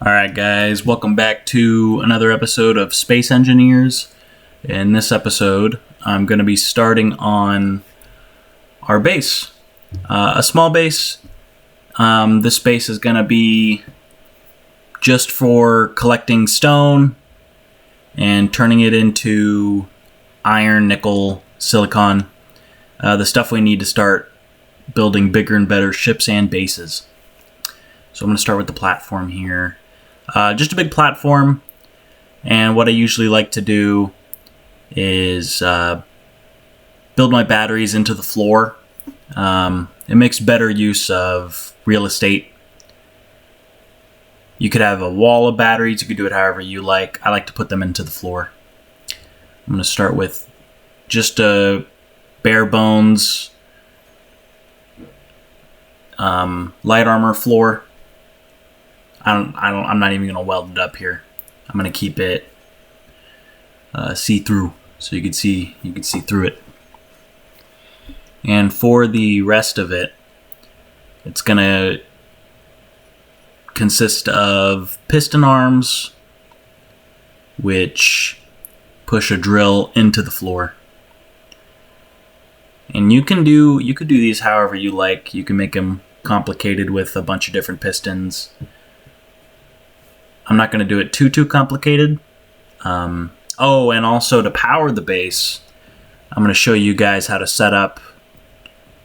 Alright guys, welcome back to another episode of Space Engineers. In this episode, I'm going to be starting on our base. A small base. This base is going to be just for collecting stone and turning it into iron, nickel, silicon. The stuff we need to start building bigger and better ships and bases. So I'm going to start with the platform here. Just a big platform, and what I usually like to do is build my batteries into the floor. It makes better use of real estate. You could have a wall of batteries, you could do it however you like. I like to put them into the floor. I'm going to start with just a bare bones light armor floor. I'm not even going to weld it up here. I'm going to keep it see-through, so you can see through it. And for the rest of it, it's going to consist of piston arms, which push a drill into the floor. And you could do these however you like. You can make them complicated with a bunch of different pistons. I'm not going to do it too complicated. And also to power the base, I'm going to show you guys how to set up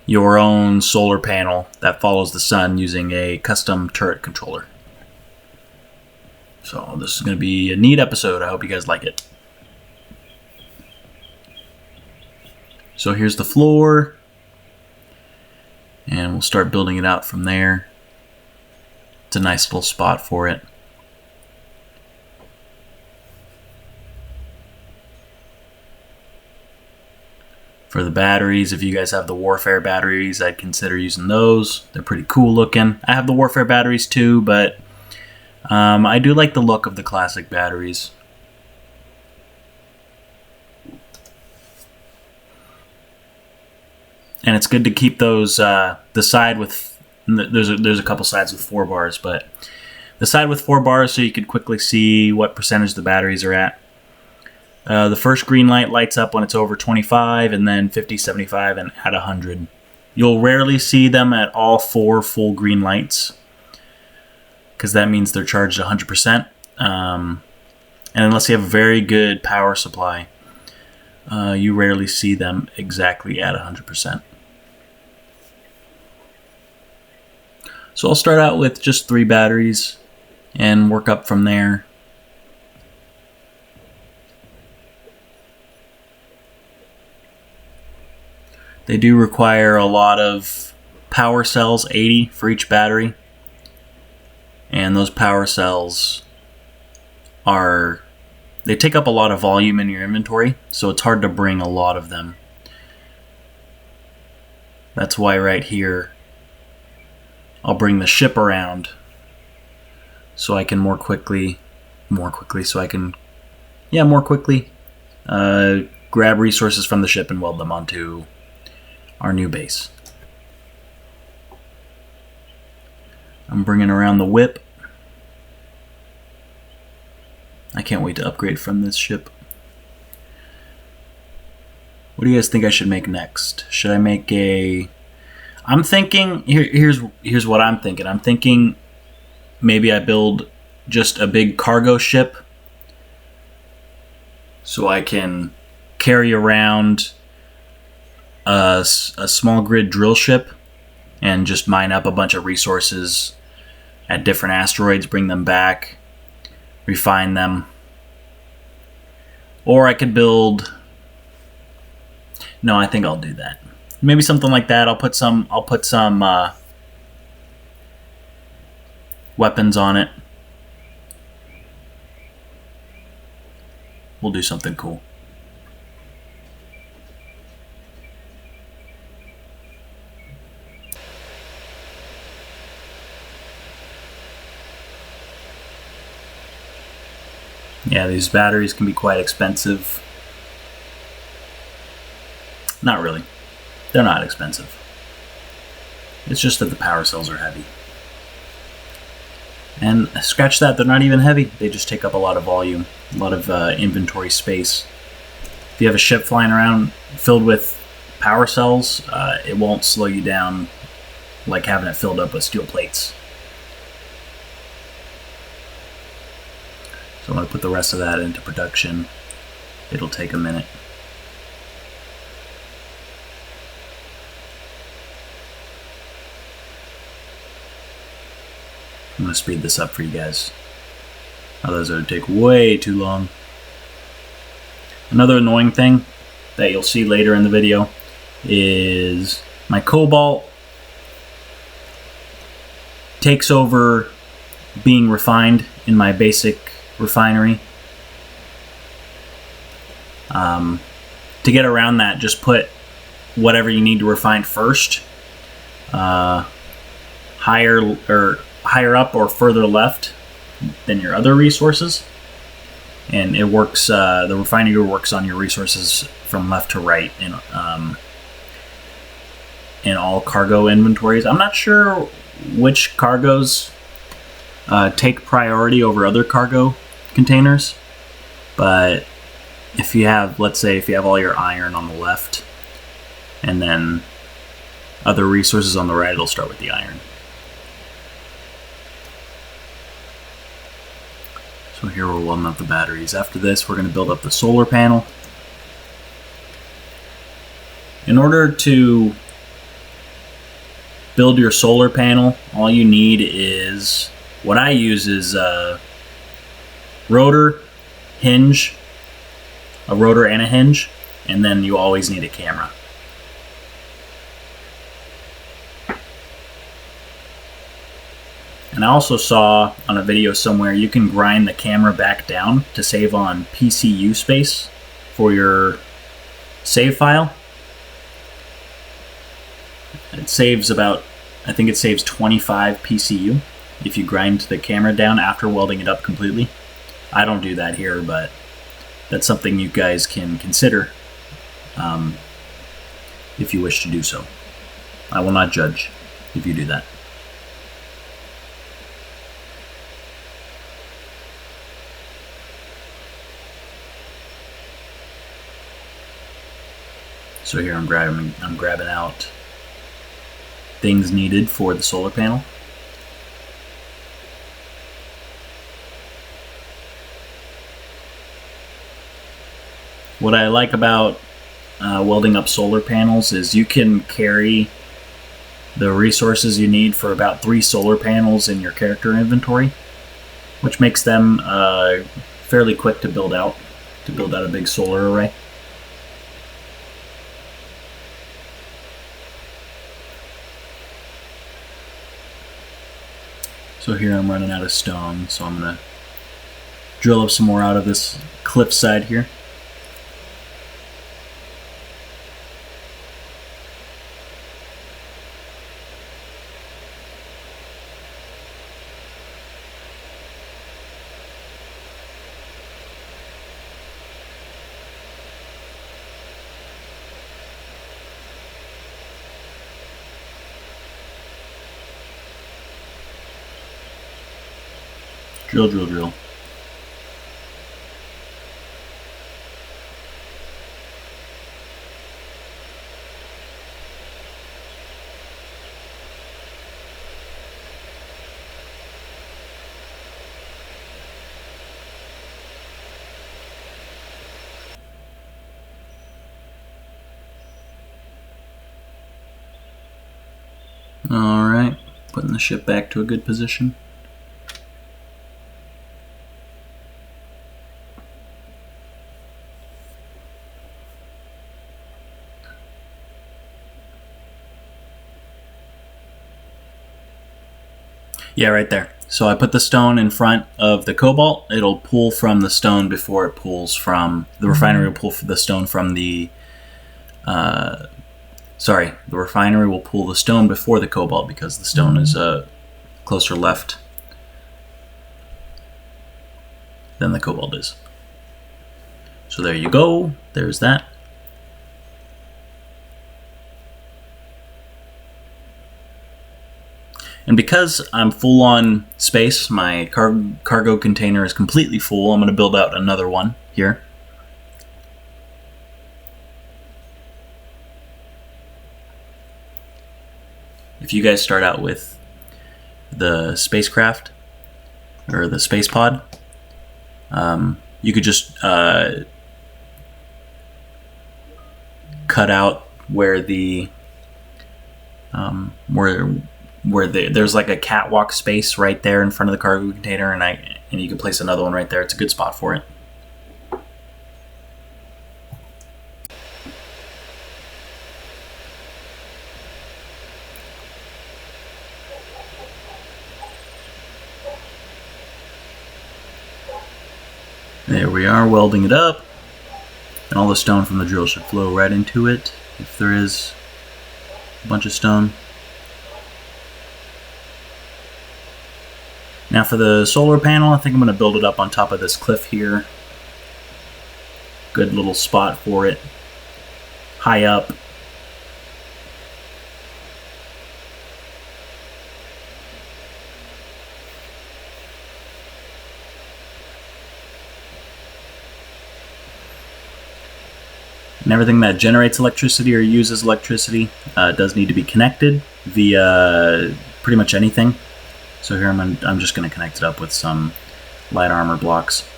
your own solar panel that follows the sun using a custom turret controller. So this is going to be a neat episode. I hope you guys like it. So here's the floor, and we'll start building it out from there. It's a nice little spot for it. For the batteries, if you guys have the Warfare batteries, I'd consider using those. They're pretty cool looking. I have the Warfare batteries too, but I do like the look of the classic batteries. And it's good to keep those, the side with, there's a couple sides with 4 bars, but the side with 4 bars so you can quickly see what percentage the batteries are at. The first green light lights up when it's over 25, and then 50, 75, and at 100. You'll rarely see them at all 4 full green lights, because that means they're charged 100%. And unless you have a very good power supply, you rarely see them exactly at 100%. So I'll start out with just 3 batteries and work up from there. They do require a lot of power cells, 80 for each battery. And those power cells they take up a lot of volume in your inventory, so it's hard to bring a lot of them. That's why right here, I'll bring the ship around so I can more quickly grab resources from the ship and weld them onto our new base. I'm bringing around the whip. I can't wait to upgrade from this ship. What do you guys think I should make next? Should I make I'm thinking, here's what I'm thinking. I'm thinking maybe I build just a big cargo ship so I can carry around a small grid drill ship and just mine up a bunch of resources at different asteroids, bring them back, refine them. Or I could build, no, I think I'll do that. Maybe something like that. I'll put some weapons on it. We'll do something cool. Yeah, these batteries can be quite expensive. Not really. They're not expensive. It's just that the power cells are heavy. And scratch that, they're not even heavy. They just take up a lot of volume, a lot of inventory space. If you have a ship flying around filled with power cells, it won't slow you down like having it filled up with steel plates. So I'm going to put the rest of that into production. It'll take a minute. I'm going to speed this up for you guys. Otherwise it would take way too long. Another annoying thing that you'll see later in the video is my cobalt takes over being refined in my basic refinery. To get around that, just put whatever you need to refine first, higher up or further left than your other resources, and it works. The refinery works on your resources from left to right in all cargo inventories. I'm not sure which cargoes take priority over other cargo containers, but if you have, let's say, if you have all your iron on the left and then other resources on the right, it'll start with the iron. So here we're welding up the batteries. After this, we're going to build up the solar panel. In order to build your solar panel, all you need is, what I use is a rotor, hinge, a rotor and a hinge, and then you always need a camera. And I also saw on a video somewhere you can grind the camera back down to save on PCU space for your save file. It saves about, I think it saves 25 PCU if you grind the camera down after welding it up completely. I don't do that here, but that's something you guys can consider if you wish to do so. I will not judge if you do that. So here I'm grabbing out things needed for the solar panel. What I like about welding up solar panels is you can carry the resources you need for about 3 solar panels in your character inventory, which makes them fairly quick to build out a big solar array. So here I'm running out of stone, so I'm going to drill up some more out of this cliff side here. Drill, drill, drill. All right, putting the ship back to a good position. Yeah, right there. So I put the stone in front of the cobalt. It'll pull from the stone before it pulls from the refinery. Will pull the stone from the the refinery will pull the stone before the cobalt because the stone is closer left than the cobalt is. So there you go. There's that. And because I'm full on space, my cargo container is completely full, I'm going to build out another one here. If you guys start out with the spacecraft or the space pod, you could just cut out where the there's like a catwalk space right there in front of the cargo container, and you can place another one right there. It's a good spot for it. There we are, welding it up. And all the stone from the drill should flow right into it, if there is a bunch of stone. Now for the solar panel, I think I'm going to build it up on top of this cliff here. Good little spot for it. High up. And everything that generates electricity or uses electricity does need to be connected via pretty much anything. So here I'm just going to connect it up with some light armor blocks.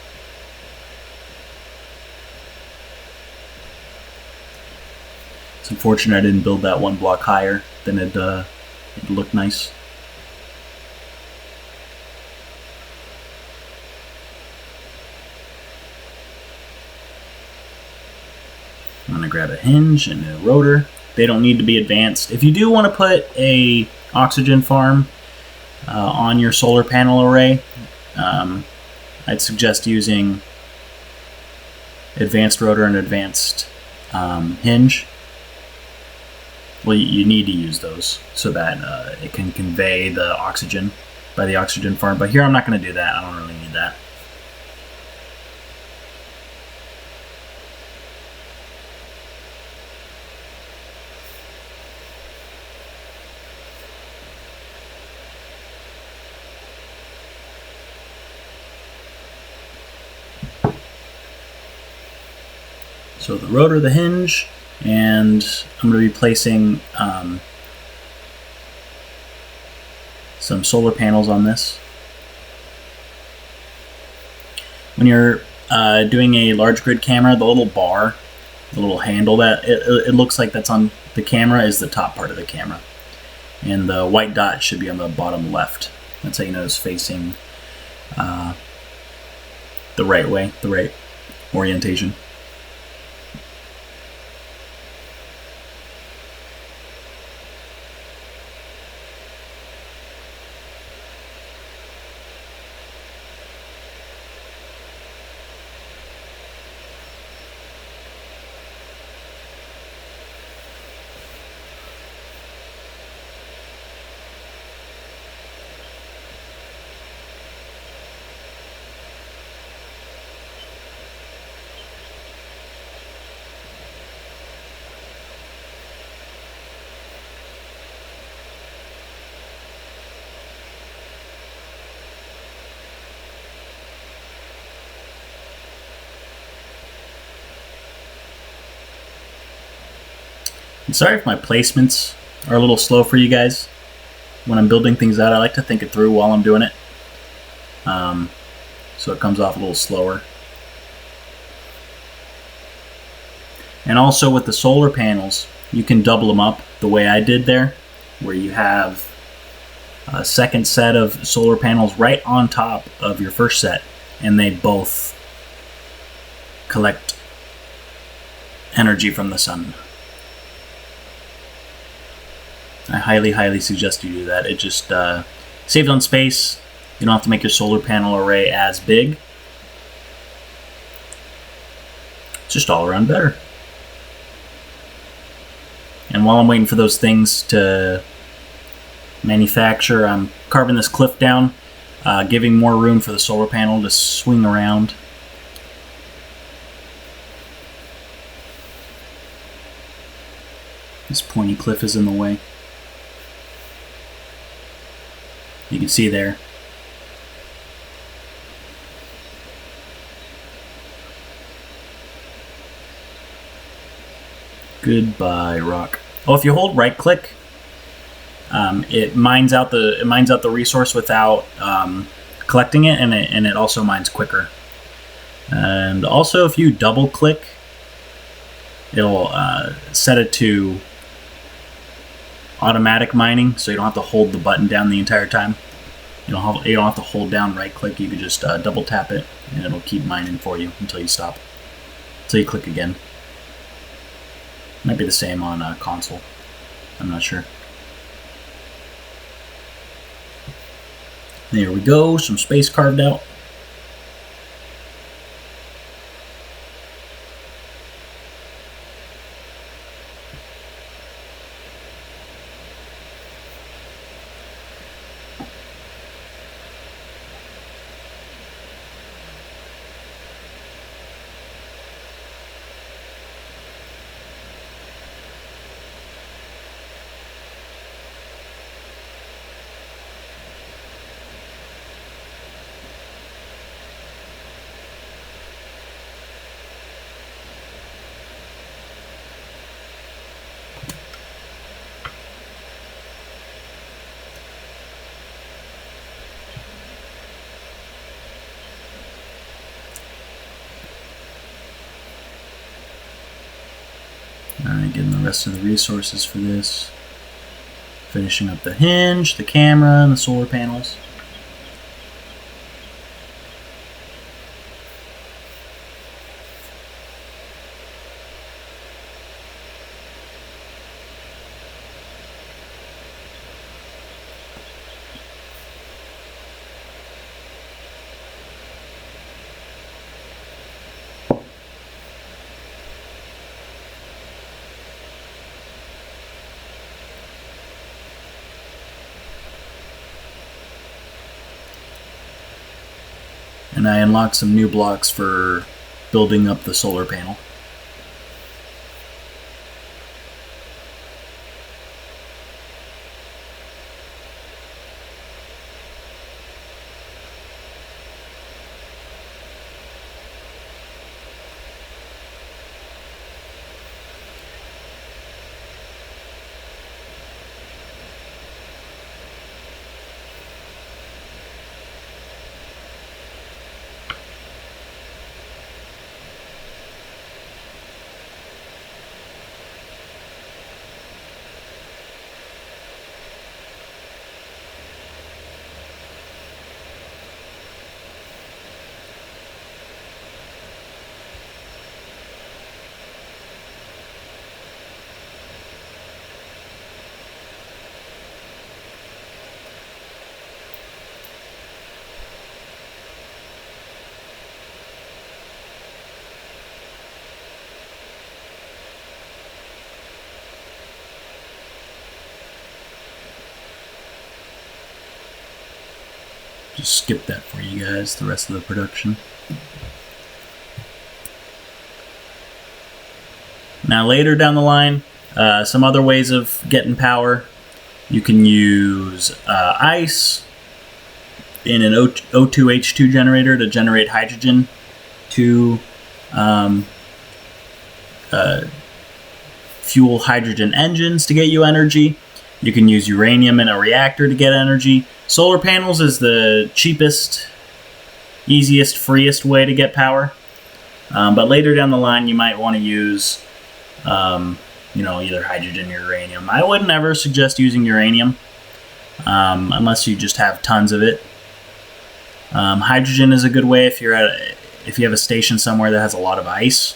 It's unfortunate I didn't build that one block higher, then it'd look nice. I'm going to grab a hinge and a rotor. They don't need to be advanced. If you do want to put a oxygen farm on your solar panel array, I'd suggest using advanced rotor and advanced hinge. Well, you need to use those so that it can convey the oxygen by the oxygen farm. But here I'm not going to do that. I don't really need that. So the rotor, the hinge, and I'm going to be placing some solar panels on this. When you're doing a large grid camera, the little bar, the little handle that it looks like that's on the camera is the top part of the camera. And the white dot should be on the bottom left. That's how you know it's facing the right way, the right orientation. I'm sorry if my placements are a little slow for you guys. When I'm building things out, I like to think it through while I'm doing it. So it comes off a little slower. And also with the solar panels, you can double them up the way I did there, where you have a second set of solar panels right on top of your first set, and they both collect energy from the sun. I highly suggest you do that. It just saves on space. You don't have to make your solar panel array as big. It's just all around better. And while I'm waiting for those things to manufacture, I'm carving this cliff down, giving more room for the solar panel to swing around. This pointy cliff is in the way. You can see there. Goodbye, rock. Oh, if you hold right click, it mines out the resource without collecting it, and it also mines quicker. And also, if you double click, it'll set it to automatic mining, so you don't have to hold the button down the entire time. You don't have to hold down right click. You can just double tap it, and it'll keep mining for you until you stop. Until you click again. Might be the same on console. I'm not sure. There we go. Some space carved out. Alright, getting the rest of the resources for this. Finishing up the hinge, the camera, and the solar panels. And I unlocked some new blocks for building up the solar panel. Just skip that for you guys, the rest of the production. Now later down the line, some other ways of getting power. You can use ice in an O2H2 generator to generate hydrogen to fuel hydrogen engines to get you energy. You can use uranium in a reactor to get energy. Solar panels is the cheapest, easiest, freest way to get power. But later down the line, you might want to use, either hydrogen or uranium. I would never suggest using uranium unless you just have tons of it. Hydrogen is a good way if you have a station somewhere that has a lot of ice.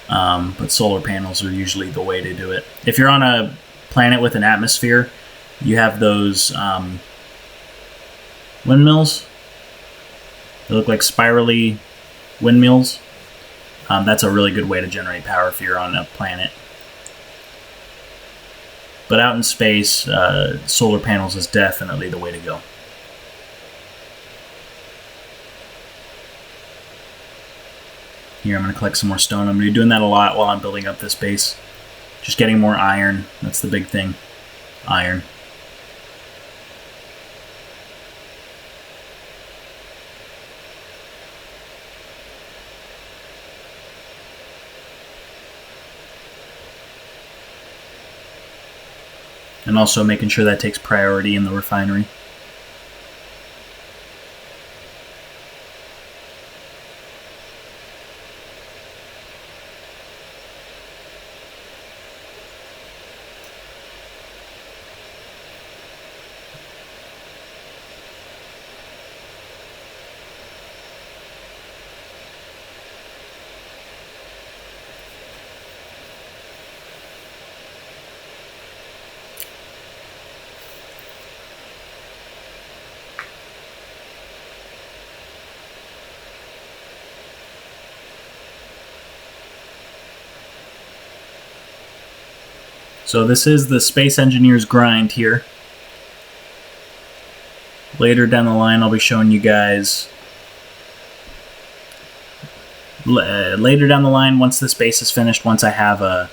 But solar panels are usually the way to do it. If you're on a planet with an atmosphere, you have those windmills. They look like spirally windmills. That's a really good way to generate power if you're on a planet. But out in space, solar panels is definitely the way to go. Here, I'm going to collect some more stone. I'm going to be doing that a lot while I'm building up this base. Just getting more iron. That's the big thing. Iron. and also making sure that takes priority in the refinery. So this is the Space Engineer's grind here. Later down the line, I'll be showing you guys. Later down the line, once this base is finished, once I have a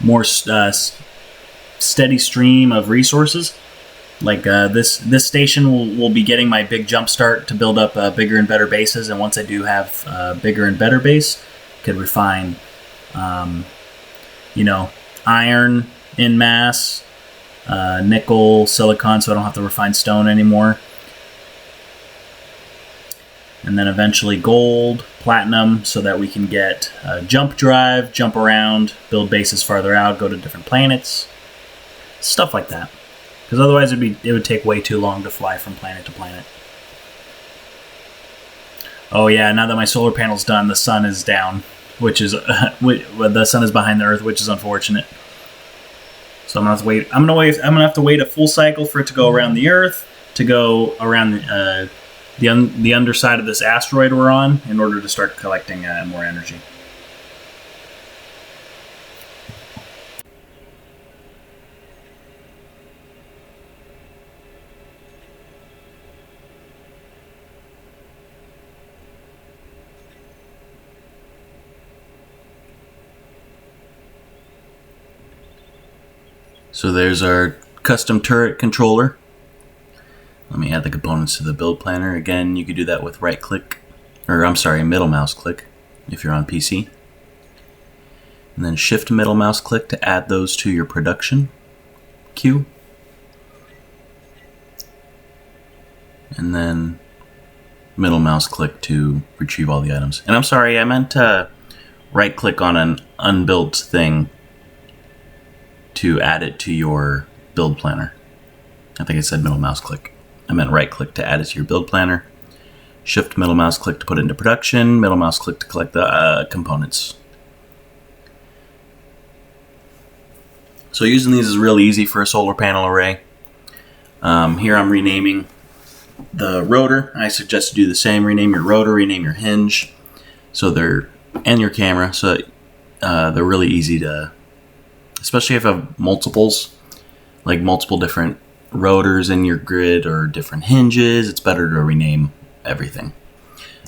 more steady stream of resources, like this station will be getting my big jump start to build up bigger and better bases. And once I do have a bigger and better base, I could refine, iron in mass, nickel, silicon, so I don't have to refine stone anymore. And then eventually gold, platinum, so that we can get jump drive, jump around, build bases farther out, go to different planets, stuff like that. Because otherwise it would take way too long to fly from planet to planet. Oh yeah, now that my solar panel's done, the sun is down, which is the sun is behind the Earth, which is unfortunate. So I'm gonna have to wait. I'm gonna have to wait a full cycle for it to go around the Earth, to go around the underside of this asteroid we're on, in order to start collecting more energy. So there's our custom turret controller. Let me add the components to the build planner. Again, you could do that with middle mouse click if you're on PC. And then shift middle mouse click to add those to your production queue. And then middle mouse click to retrieve all the items. And I'm sorry, I meant to right click on an unbuilt thing to add it to your build planner. I think I said middle mouse click. I meant right click to add it to your build planner. Shift middle mouse click to put it into production. Middle mouse click to collect the components. So using these is really easy for a solar panel array. Here I'm renaming the rotor. I suggest you do the same. Rename your rotor, rename your hinge, and your camera, so they're really easy to, especially if you have multiples, like multiple different rotors in your grid or different hinges. It's better to rename everything,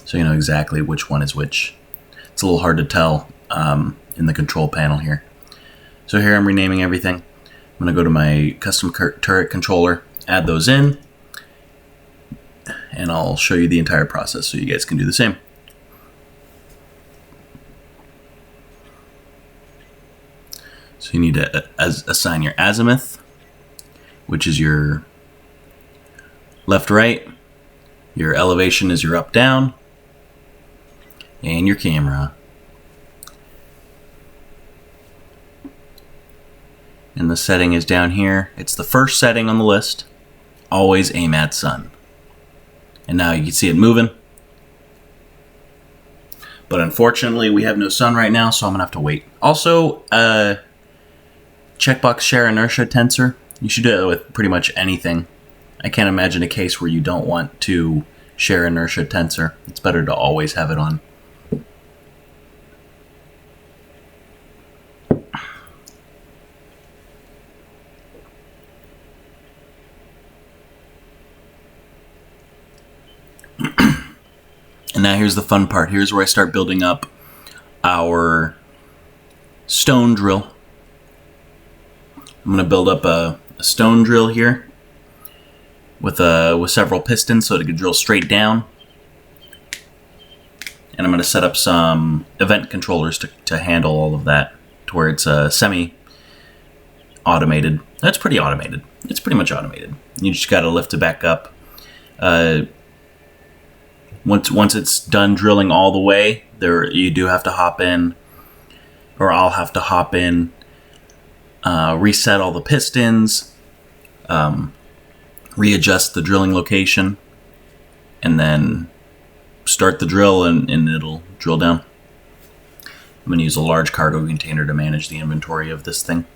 so you know exactly which one is which. It's a little hard to tell in the control panel here. So here I'm renaming everything. I'm going to go to my custom turret controller, add those in, and I'll show you the entire process so you guys can do the same. So you need to assign your azimuth, which is your left-right. Your elevation is your up-down. And your camera. And the setting is down here. It's the first setting on the list. Always aim at sun. And now you can see it moving. But unfortunately, we have no sun right now, so I'm going to have to wait. Also, checkbox share inertia tensor. You should do it with pretty much anything. I can't imagine a case where you don't want to share inertia tensor. It's better to always have it on. And now here's the fun part. Here's where I start building up our stone drill. I'm going to build up a stone drill here with several pistons so it can drill straight down. And I'm going to set up some event controllers to handle all of that, to where it's automated. That's pretty automated. It's pretty much automated. You just got to lift it back up. Once it's done drilling all the way, you do have to hop in, or I'll have to hop in, reset all the pistons, readjust the drilling location, and then start the drill, and it'll drill down. I'm going to use a large cargo container to manage the inventory of this thing.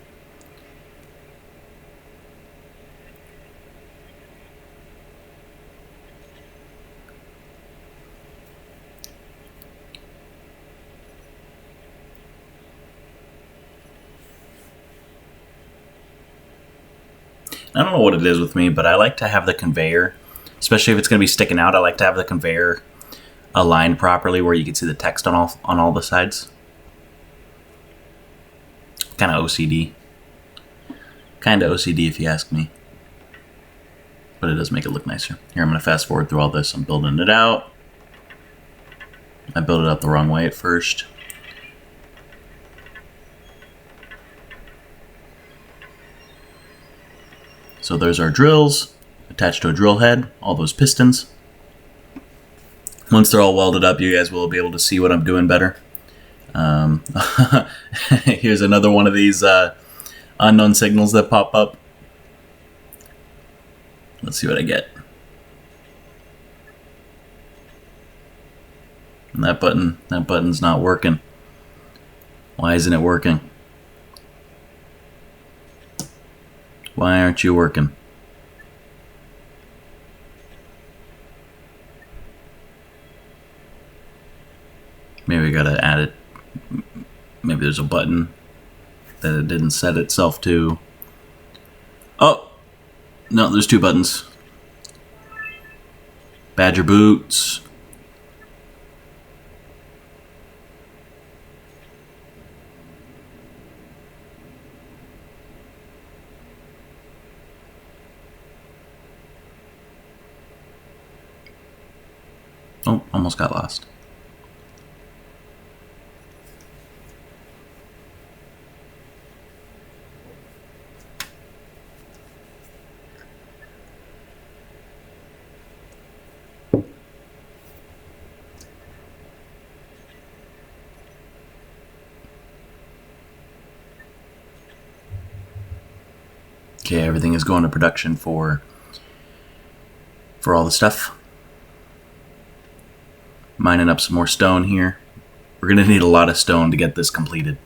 I don't know what it is with me, but I like to have the conveyor, especially if it's going to be sticking out, I like to have the conveyor aligned properly where you can see the text on all the sides. Kind of OCD. Kind of OCD if you ask me. But it does make it look nicer. Here, I'm going to fast forward through all this. I'm building it out. I built it up the wrong way at first. So there's our drills attached to a drill head, all those pistons. Once they're all welded up, you guys will be able to see what I'm doing better. Here's another one of these unknown signals that pop up. Let's see what I get. And that button's not working. Why isn't it working? Why aren't you working? Maybe we gotta add it. Maybe there's a button that it didn't set itself to. Oh! No, there's two buttons. Badger boots. Oh, almost got lost. Okay, everything is going to production for all the stuff. Mining up some more stone here. We're going to need a lot of stone to get this completed.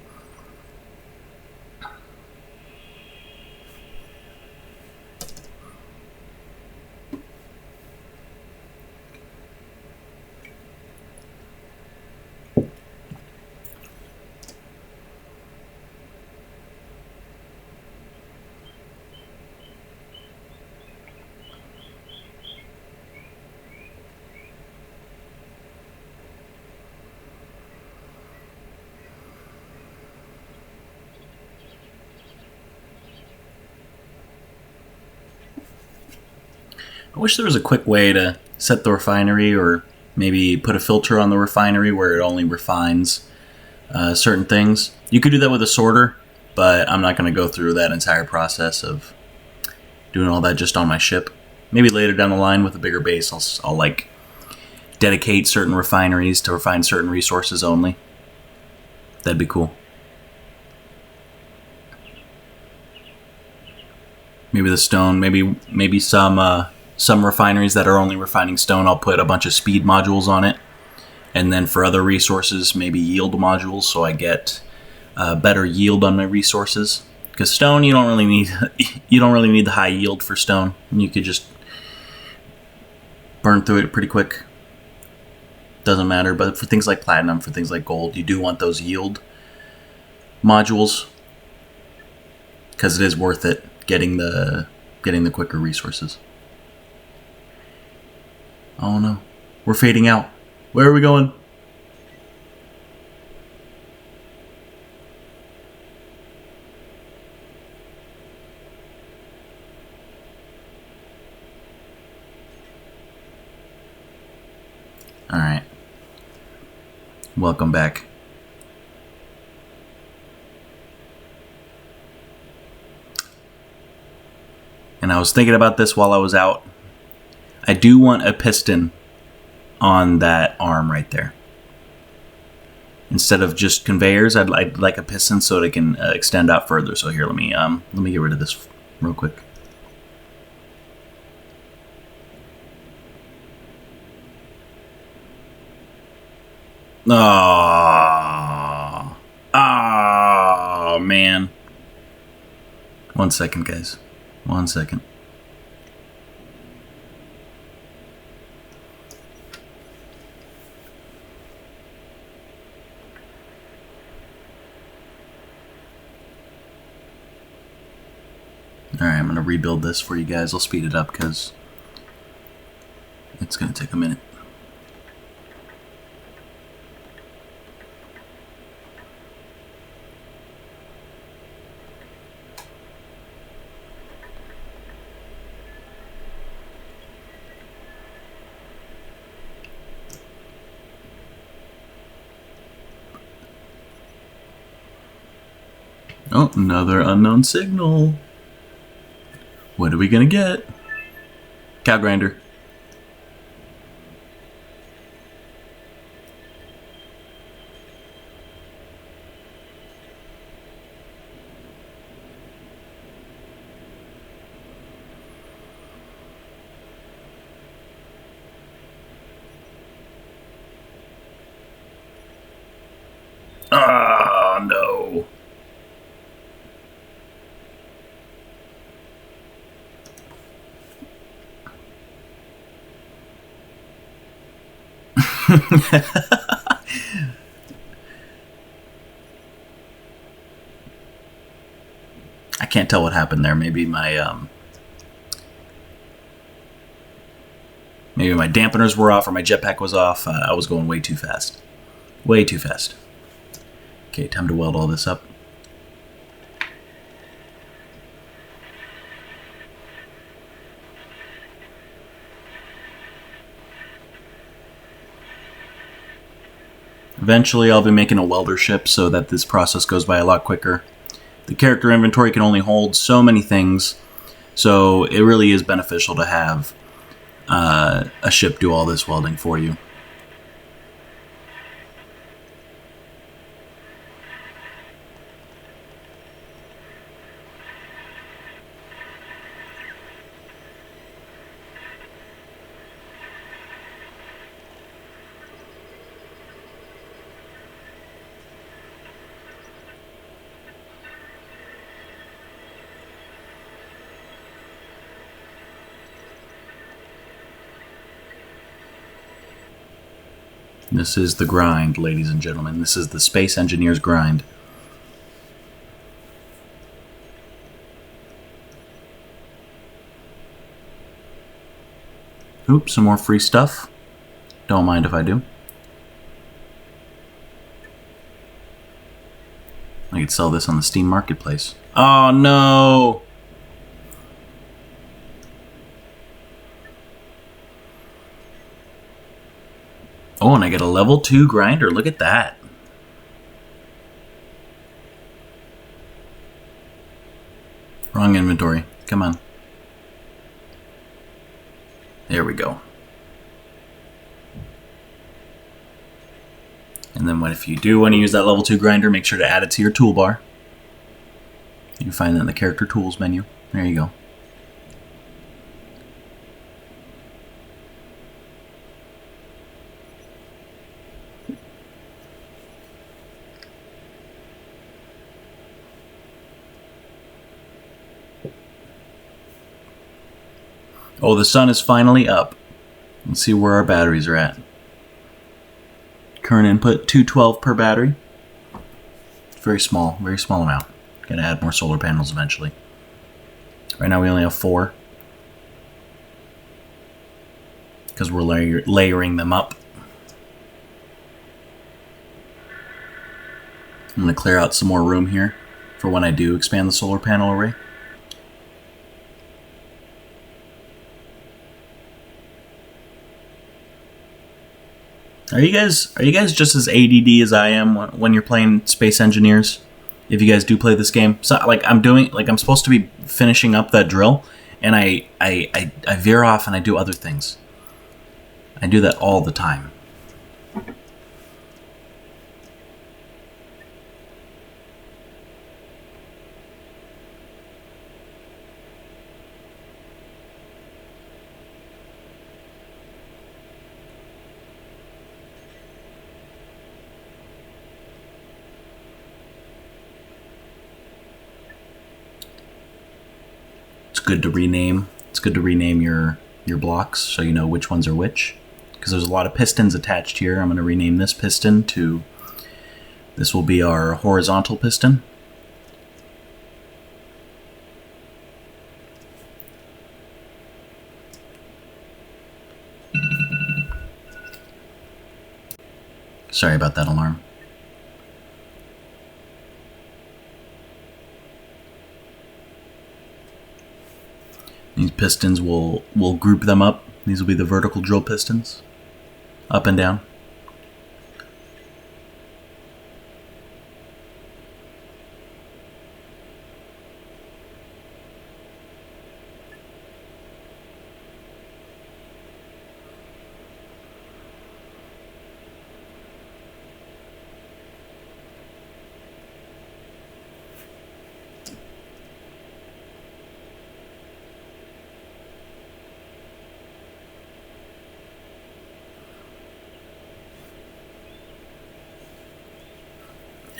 I wish there was a quick way to set the refinery, or maybe put a filter on the refinery where it only refines certain things. You could do that with a sorter, but I'm not going to go through that entire process of doing all that just on my ship. Maybe later down the line with a bigger base, I'll like dedicate certain refineries to refine certain resources only. That'd be cool. Maybe the stone, maybe some refineries that are only refining stone, I'll put a bunch of speed modules on it. And then for other resources, maybe yield modules, so I get better yield on my resources. Because stone, you don't really need the high yield for stone. You could just burn through it pretty quick. Doesn't matter. But for things like platinum, for things like gold, you do want those yield modules, because it is worth it getting the quicker resources. Oh no, we're fading out. Where are we going? All right. Welcome back. And I was thinking about this while I was out. I do want a piston on that arm right there. Instead of just conveyors, I'd like a piston so they can extend out further. So here, let me get rid of this real quick. Oh, man. 1 second, guys. 1 second. Alright, I'm going to rebuild this for you guys. I'll speed it up because it's going to take a minute. Oh, another unknown signal. What are we gonna get? Cow grinder. Oh, no. I can't tell what happened there. Maybe my dampeners were off or my jetpack was off. I was going way too fast. Way too fast. Okay, time to weld all this up. Eventually I'll be making a welder ship so that this process goes by a lot quicker. The character inventory can only hold so many things, so it really is beneficial to have a ship do all this welding for you. This is the grind, ladies and gentlemen. This is the Space Engineer's grind. Oops, some more free stuff. Don't mind if I do. I could sell this on the Steam Marketplace. Oh no! Oh, and I get a level 2 grinder. Look at that. Wrong inventory. Come on. There we go. And then if you do want to use that level 2 grinder, make sure to add it to your toolbar. You can find that in the character tools menu. There you go. Oh, the sun is finally up. Let's see where our batteries are at. Current input, 212 per battery. Very small amount. Gonna add more solar panels eventually. Right now we only have 4. Because we're layering them up. I'm gonna clear out some more room here for when I do expand the solar panel array. Are you guys just as ADD as I am when you're playing Space Engineers? If you guys do play this game, so I'm supposed to be finishing up that drill, and I veer off and I do other things. I do that all the time. It's good to rename. It's good to rename your blocks so you know which ones are which. Because there's a lot of pistons attached here. I'm going to rename this piston to, this will be our horizontal piston. Sorry about that alarm. These pistons, we'll group them up. These will be the vertical drill pistons, up and down.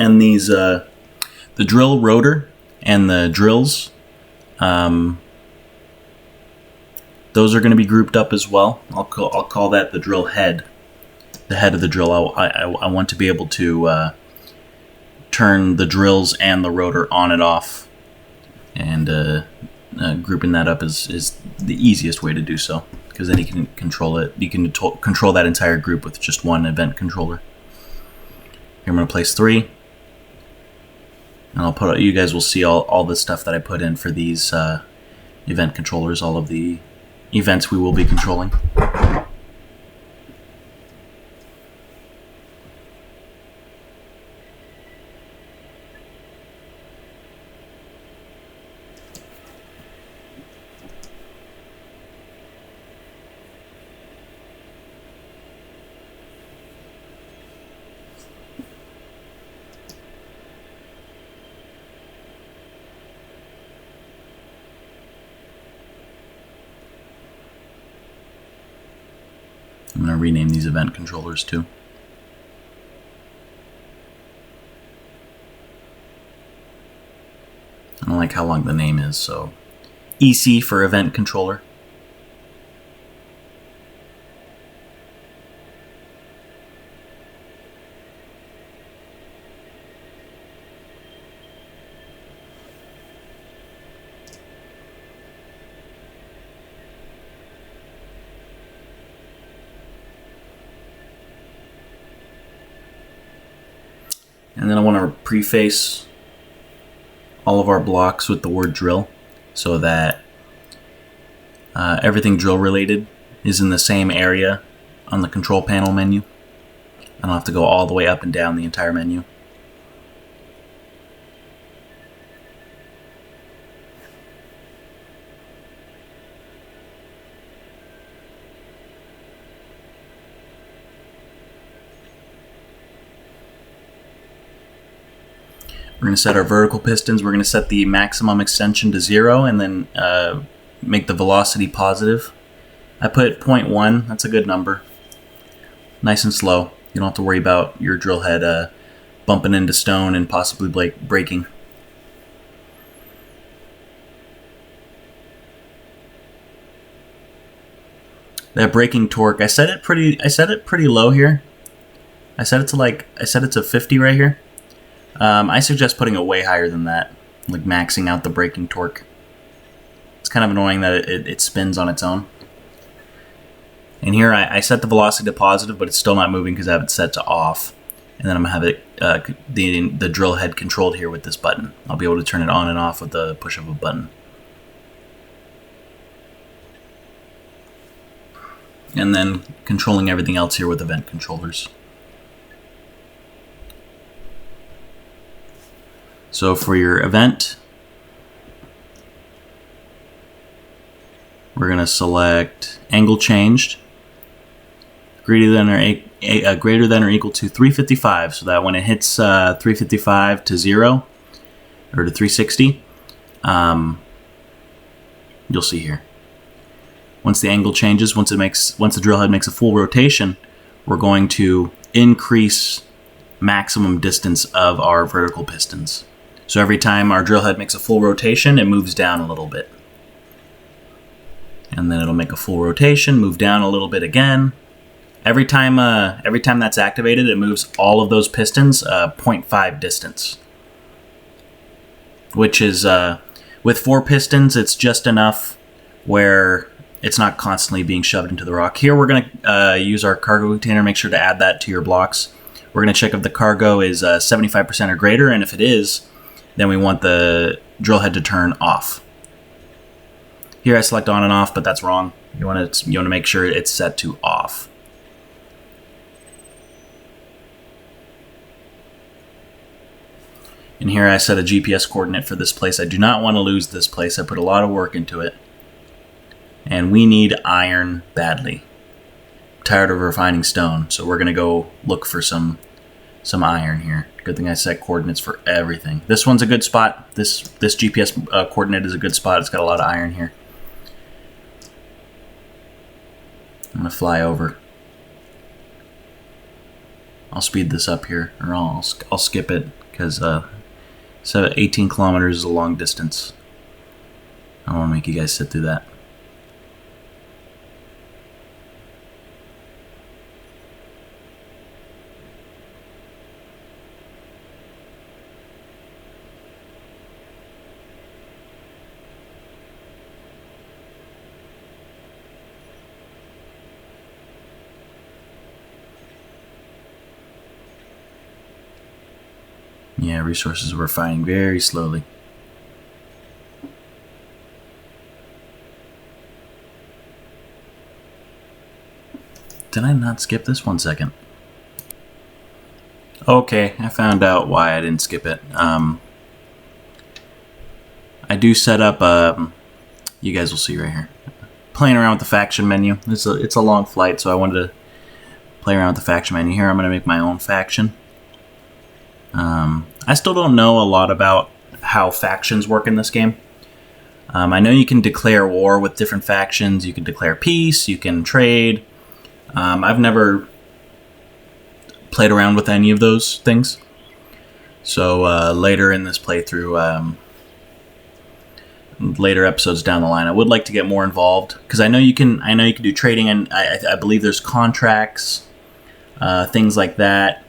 And these, the drill rotor and the drills, those are going to be grouped up as well. I'll call that the drill head, the head of the drill. I want to be able to turn the drills and the rotor on and off, and grouping that up is the easiest way to do so, because then you can control it. You can control that entire group with just one event controller. Here I'm going to place 3. And I'll put, you guys will see all the stuff that I put in for these event controllers, all of the events we will be controlling. I'm going to rename these event controllers too. I don't like how long the name is, so EC for event controller. And then I want to preface all of our blocks with the word drill, so that everything drill related is in the same area on the control panel menu. I don't have to go all the way up and down the entire menu. We're going to set our vertical pistons. We're going to set the maximum extension to 0 and then make the velocity positive. I put 0.1. That's a good number. Nice and slow. You don't have to worry about your drill head bumping into stone and possibly breaking. That braking torque, I set it pretty low here. I set it to 50 right here. I suggest putting it way higher than that, like maxing out the braking torque. It's kind of annoying that it spins on its own. And here I set the velocity to positive, but it's still not moving because I have it set to off. And then I'm going to have it the drill head controlled here with this button. I'll be able to turn it on and off with the push of a button. And then controlling everything else here with event controllers. So for your event, We're going to select angle changed, greater than or equal to 355, so that when it hits 355 to 0, or to 360, you'll see here. Once the angle changes, once the drill head makes a full rotation, we're going to increase maximum distance of our vertical pistons. So every time our drill head makes a full rotation, it moves down a little bit. And then it'll make a full rotation, move down a little bit again. Every time that's activated, it moves all of those pistons 0.5 distance. Which is, with 4 pistons, it's just enough where it's not constantly being shoved into the rock. Here we're going to use our cargo container. Make sure to add that to your blocks. We're going to check if the cargo is 75% or greater, and if it is, then we want the drill head to turn off. Here I select on and off, but that's wrong. You want to make sure it's set to off. And here I set a GPS coordinate for this place. I do not want to lose this place. I put a lot of work into it. And we need iron badly. I'm tired of refining stone, so we're going to go look for some iron here. Good thing I set coordinates for everything. This one's a good spot. This GPS coordinate is a good spot. It's got a lot of iron here. I'm going to fly over. I'll speed this up here, or I'll skip it, because so 18 kilometers is a long distance. I don't want to make you guys sit through that. Yeah, resources we're finding very slowly. Did I not skip this? 1 second. Okay, I found out why I didn't skip it. I do set up, you guys will see right here, playing around with the faction menu. It's a long flight, so I wanted to play around with the faction menu. Here I'm going to make my own faction. I still don't know a lot about how factions work in this game. I know you can declare war with different factions. You can declare peace. You can trade. I've never played around with any of those things. So later in this playthrough, later episodes down the line, I would like to get more involved, because I know you can do trading, and I believe there's contracts, things like that.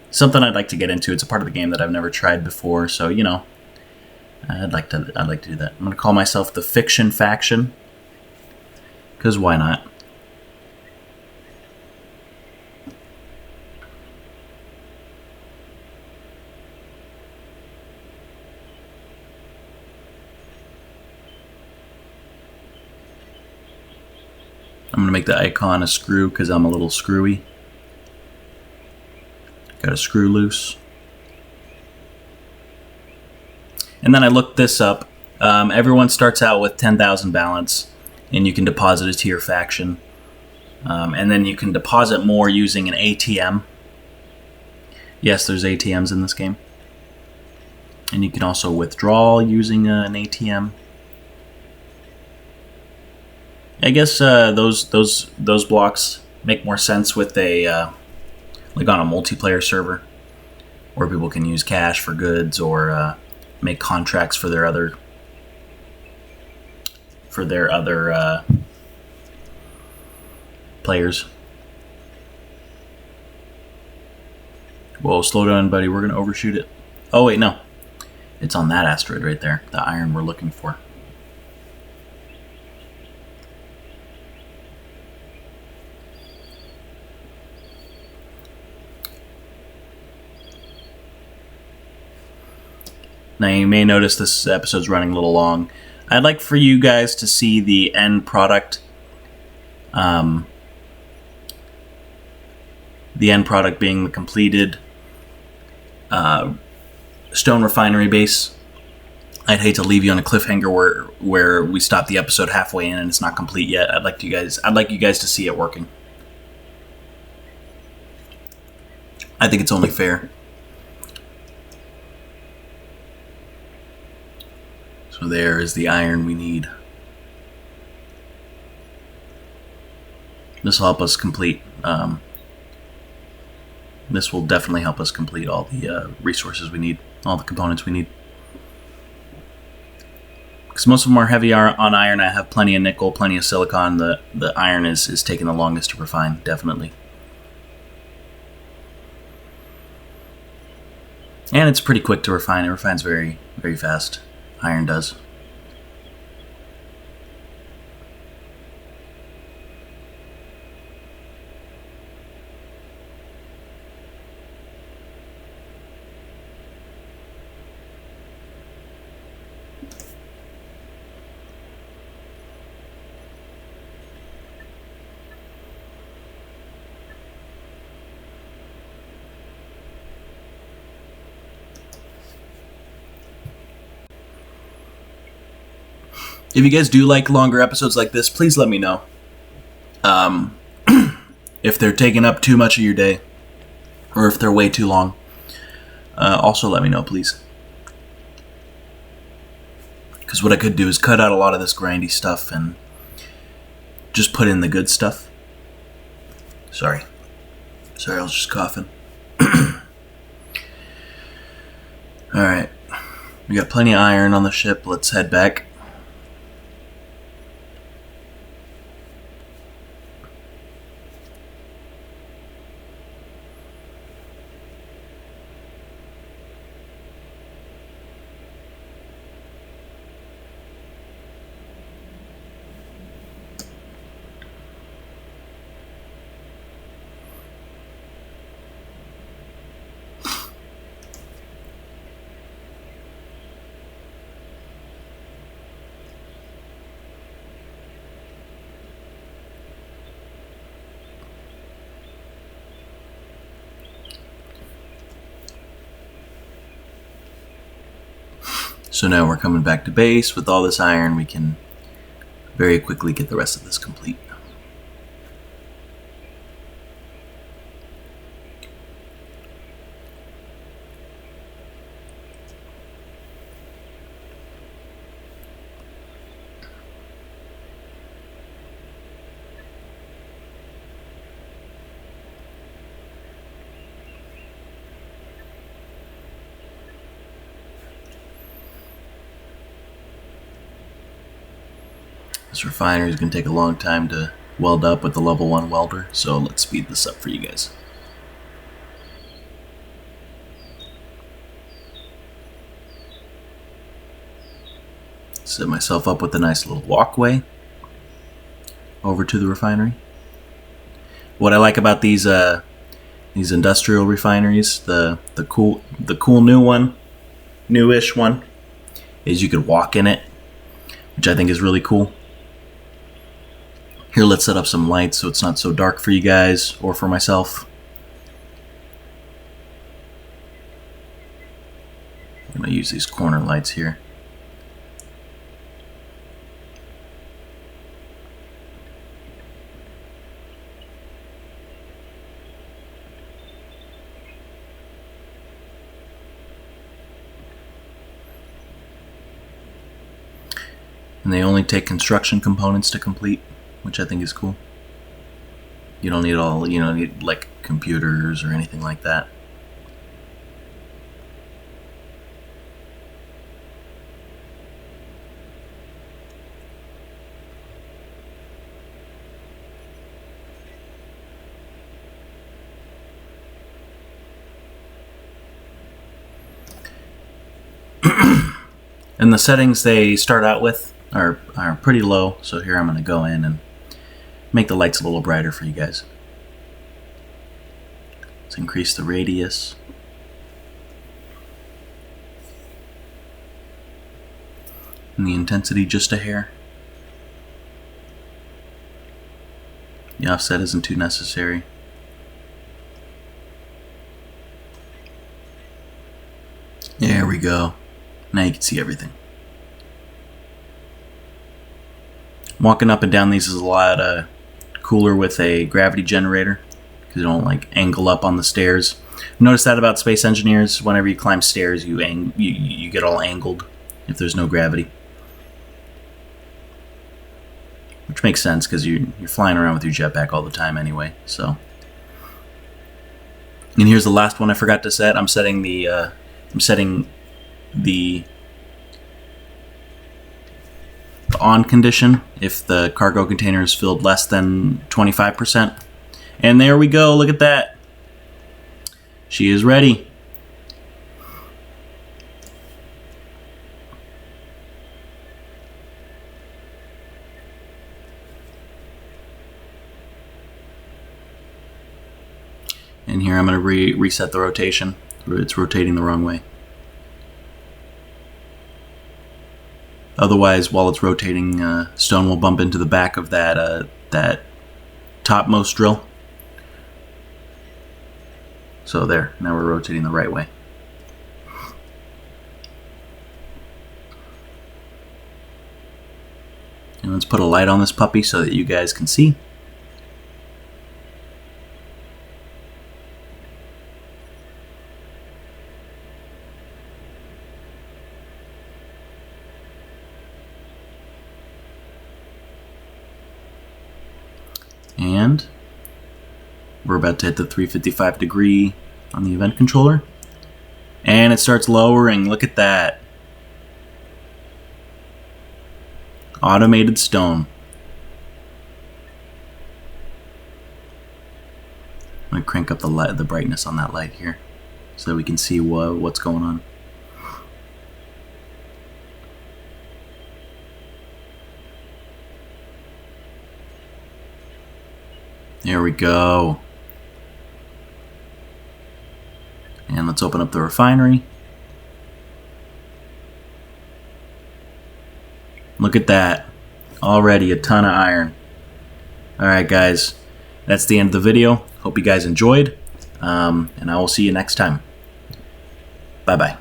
Something I'd like to get into. It's a part of the game that I've never tried before, so you know, I'd like to do that. I'm gonna call myself the Fiction Faction, because why not? I'm gonna make the icon a screw because I'm a little screwy. Got a screw loose. And then I looked this up. Everyone starts out with 10,000 balance, and you can deposit it to your faction. And then you can deposit more using an ATM. Yes, there's ATMs in this game. And you can also withdraw using an ATM. I guess those blocks make more sense with a like on a multiplayer server, where people can use cash for goods or make contracts for their other players. Whoa, slow down, buddy. We're gonna overshoot it. Oh wait, no, it's on that asteroid right there. The iron we're looking for. Now you may notice this episode's running a little long. I'd like for you guys to see the end product. The end product being the completed stone refinery base. I'd hate to leave you on a cliffhanger where we stop the episode halfway in and it's not complete yet. I'd like you guys to see it working. I think it's only fair. So there is the iron we need. This will help us complete. This will definitely help us complete all the resources we need, all the components we need. Because most of them are heavy on iron. I have plenty of nickel, plenty of silicon. The iron is taking the longest to refine, definitely. And it's pretty quick to refine. It refines very, very fast. Iron does. If you guys do like longer episodes like this, please let me know. If they're taking up too much of your day, or if they're way too long, also let me know, please. Because what I could do is cut out a lot of this grindy stuff and just put in the good stuff. Sorry, I was just coughing. Alright, we got plenty of iron on the ship. Let's head back. So now we're coming back to base. With all this iron, we can very quickly get the rest of this complete. This refinery is going to take a long time to weld up with the level 1 welder, so let's speed this up for you guys. Set myself up with a nice little walkway over to the refinery. What I like about these industrial refineries, the cool newish one, is you could walk in it, which I think is really cool. Here, let's set up some lights so it's not so dark for you guys or for myself. I'm going to use these corner lights here. And they only take construction components to complete, which I think is cool. You don't need like computers or anything like that. And the settings they start out with are pretty low, so here I'm going to go in and make the lights a little brighter for you guys. Let's increase the radius. And the intensity just a hair. The offset isn't too necessary. There we go. Now you can see everything. Walking up and down these is a lot cooler with a gravity generator because you don't like angle up on the stairs. Notice that about space engineers. Whenever you climb stairs, you get all angled if there's no gravity, which makes sense because you're flying around with your jetpack all the time anyway. So, and here's the last one I forgot to set. I'm setting the on condition if the cargo container is filled less than 25%. And there we go. Look at that. She is ready. And here I'm going to reset the rotation. It's rotating the wrong way. Otherwise, while it's rotating, stone will bump into the back of that topmost drill. So there, now we're rotating the right way. And let's put a light on this puppy so that you guys can see. And we're about to hit the 355 degree on the event controller. And it starts lowering. Look at that. Automated stone. I'm going to crank up the brightness on that light here so that we can see what's going on. There we go. And let's open up the refinery. Look at that. Already a ton of iron. Alright guys, that's the end of the video. Hope you guys enjoyed. And I will see you next time. Bye-bye.